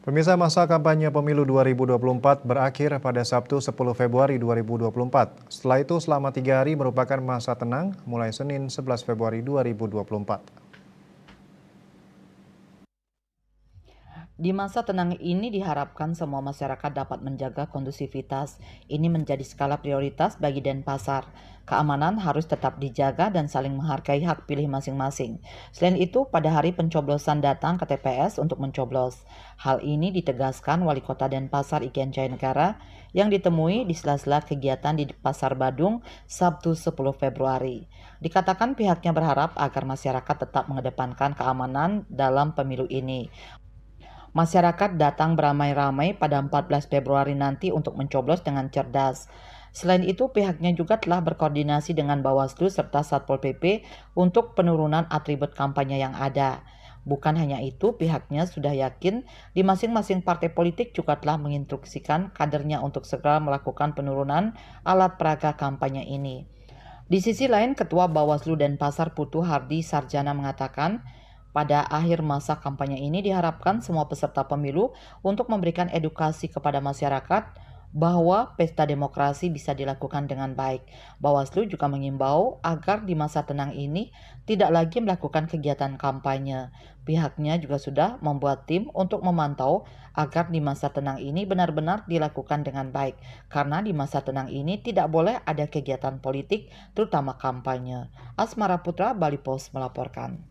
Pemirsa, masa kampanye pemilu 2024 berakhir pada Sabtu 10 Februari 2024. Setelah itu selama 3 hari merupakan masa tenang mulai Senin 11 Februari 2024. Di masa tenang ini diharapkan semua masyarakat dapat menjaga kondusivitas. Ini menjadi skala prioritas bagi Denpasar. Keamanan harus tetap dijaga dan saling menghargai hak pilih masing-masing. Selain itu, pada hari pencoblosan datang ke TPS untuk mencoblos. Hal ini ditegaskan Wali Kota Denpasar Iken Jayanegara yang ditemui di sela-sela kegiatan di Pasar Badung Sabtu 10 Februari. Dikatakan pihaknya berharap agar masyarakat tetap mengedepankan keamanan dalam pemilu ini. Masyarakat datang beramai-ramai pada 14 Februari nanti untuk mencoblos dengan cerdas. Selain itu, pihaknya juga telah berkoordinasi dengan Bawaslu serta Satpol PP untuk penurunan atribut kampanye yang ada. Bukan hanya itu, pihaknya sudah yakin di masing-masing partai politik juga telah menginstruksikan kadernya untuk segera melakukan penurunan alat peraga kampanye ini. Di sisi lain, Ketua Bawaslu Denpasar Putu Hardi Sarjana mengatakan, pada akhir masa kampanye ini diharapkan semua peserta pemilu untuk memberikan edukasi kepada masyarakat bahwa pesta demokrasi bisa dilakukan dengan baik. Bawaslu juga mengimbau agar di masa tenang ini tidak lagi melakukan kegiatan kampanye. Pihaknya juga sudah membuat tim untuk memantau agar di masa tenang ini benar-benar dilakukan dengan baik. Karena di masa tenang ini tidak boleh ada kegiatan politik, terutama kampanye. Asmara Putra, Bali Post melaporkan.